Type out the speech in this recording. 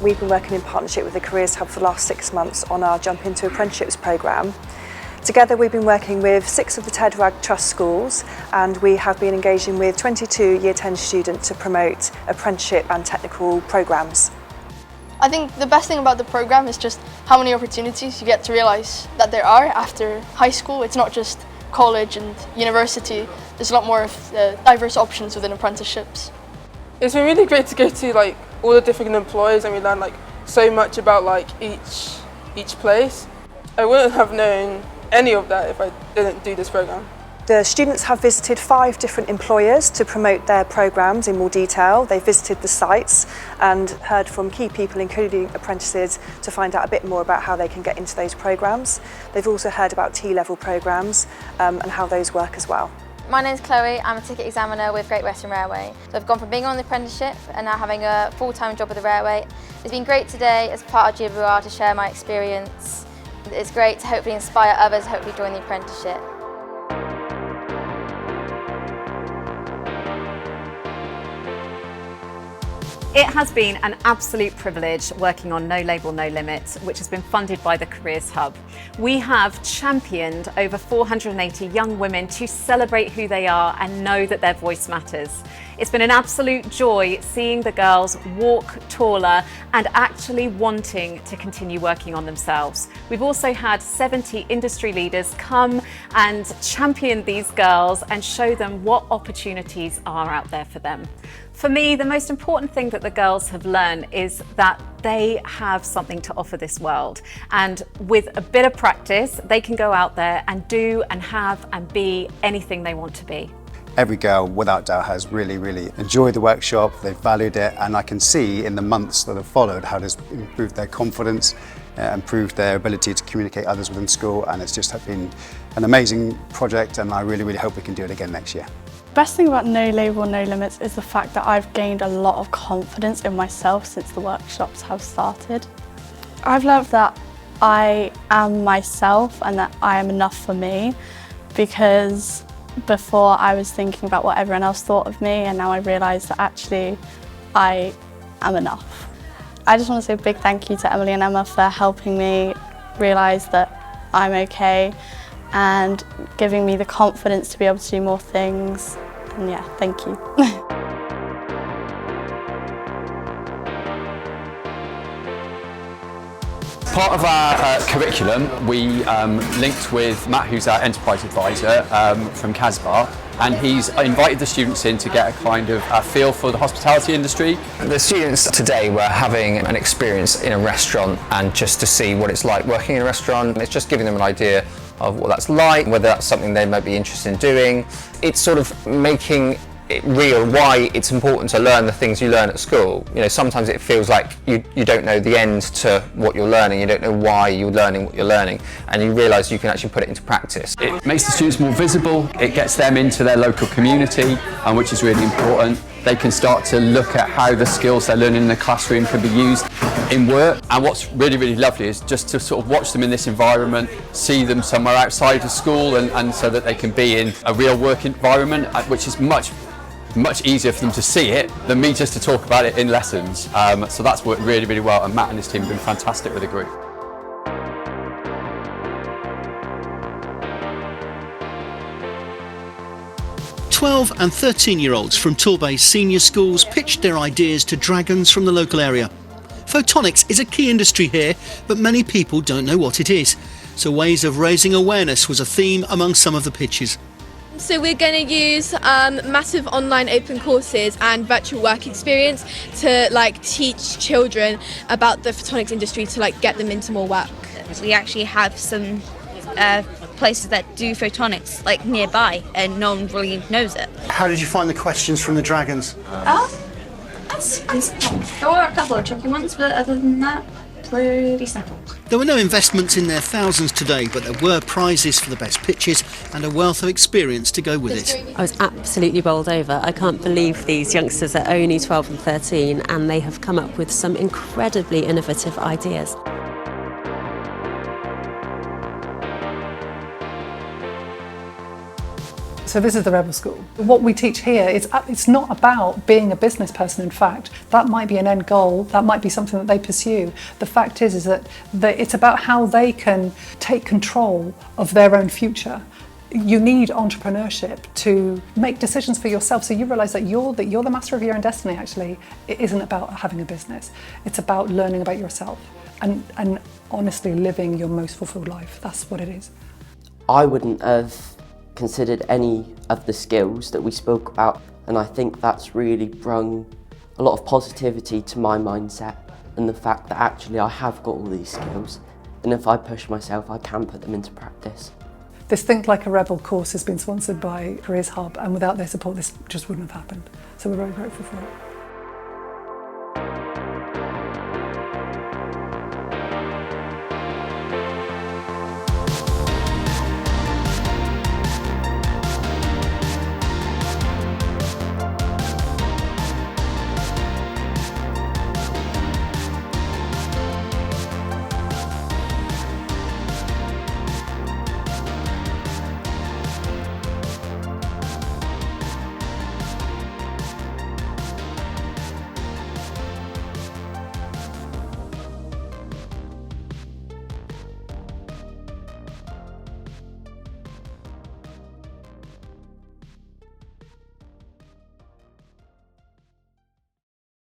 We've been working in partnership with the Careers Hub for the last 6 months on our Jump Into Apprenticeships programme. Together we've been working with 6 of the Ted Wragg Trust schools, and we have been engaging with 22 Year 10 students to promote apprenticeship and technical programmes. I think the best thing about the programme is just how many opportunities you get to realise that there are after high school. It's not just college and university. There's a lot more of diverse options within apprenticeships. It's been really great to go to all the different employers, and we learn so much about each place. I wouldn't have known any of that if I didn't do this programme. The students have visited 5 different employers to promote their programmes in more detail. They visited the sites and heard from key people, including apprentices, to find out a bit more about how they can get into those programmes. They've also heard about T-level programmes and how those work as well. My name's Chloe, I'm a ticket examiner with Great Western Railway. So I've gone from being on the apprenticeship and now having a full-time job with the railway. It's been great today as part of GWR to share my experience. It's great to hopefully inspire others, hopefully join the apprenticeship. It has been an absolute privilege working on No Label, No Limit, which has been funded by the Careers Hub. We have championed over 480 young women to celebrate who they are and know that their voice matters. It's been an absolute joy seeing the girls walk taller and actually wanting to continue working on themselves. We've also had 70 industry leaders come and champion these girls and show them what opportunities are out there for them. For me, the most important thing that the girls have learned is that they have something to offer this world. And with a bit of practice, they can go out there and do and have and be anything they want to be. Every girl, without doubt, has really enjoyed the workshop, they've valued it, and I can see in the months that have followed how it's improved their confidence, improved their ability to communicate others within school, and it's just been an amazing project, and I really hope we can do it again next year. The best thing about No Label, No Limits is the fact that I've gained a lot of confidence in myself since the workshops have started. I've learned that I am myself and that I am enough for me, because before I was thinking about what everyone else thought of me, and now I realise that actually I am enough. I just want to say a big thank you to Emily and Emma for helping me realise that I'm okay and giving me the confidence to be able to do more things. And yeah, thank you. Part of our curriculum, we linked with Matt, who's our enterprise advisor from Casbar, and he's invited the students in to get a kind of a feel for the hospitality industry. The students today were having an experience in a restaurant, and just to see what it's like working in a restaurant. It's just giving them an idea of what that's like, whether that's something they might be interested in doing. It's sort of making it real why it's important to learn the things you learn at school. You know, sometimes it feels like you don't know the end to what you're learning, you don't know why you're learning what you're learning, and you realise you can actually put it into practice. It makes the students more visible, it gets them into their local community, which is really important. They can start to look at how the skills they're learning in the classroom can be used in work. And what's really lovely is just to sort of watch them in this environment, see them somewhere outside of school, and so that they can be in a real work environment, which is much easier for them to see it than me just to talk about it in lessons. So that's worked really well, and Matt and his team have been fantastic with the group. "12 and 13-year-olds from Torbay senior schools pitched their ideas to dragons from the local area. Photonics is a key industry here, but many people don't know what it is. So ways of raising awareness was a theme among some of the pitches. So we're going to use massive online open courses and virtual work experience to teach children about the photonics industry to get them into more work. We actually have some places that do photonics nearby, and no one really knows it. How did you find the questions from the dragons? There were a couple of tricky ones, but other than that, pretty simple. There were no investments in their thousands today, but there were prizes for the best pitches and a wealth of experience to go with it. I was absolutely bowled over. I can't believe these youngsters are only 12 and 13, and they have come up with some incredibly innovative ideas. So this is the Rebel School. What we teach here, it's not about being a business person, in fact. That might be an end goal, that might be something that they pursue. The fact is that it's about how they can take control of their own future. You need entrepreneurship to make decisions for yourself, so you realise that you're the master of your own destiny. Actually, it isn't about having a business. It's about learning about yourself and honestly living your most fulfilled life. That's what it is. I wouldn't have considered any of the skills that we spoke about, and I think that's really brought a lot of positivity to my mindset and the fact that actually I have got all these skills, and if I push myself I can put them into practice. This Think Like a Rebel course has been sponsored by Careers Hub, and without their support this just wouldn't have happened, so we're very grateful for it.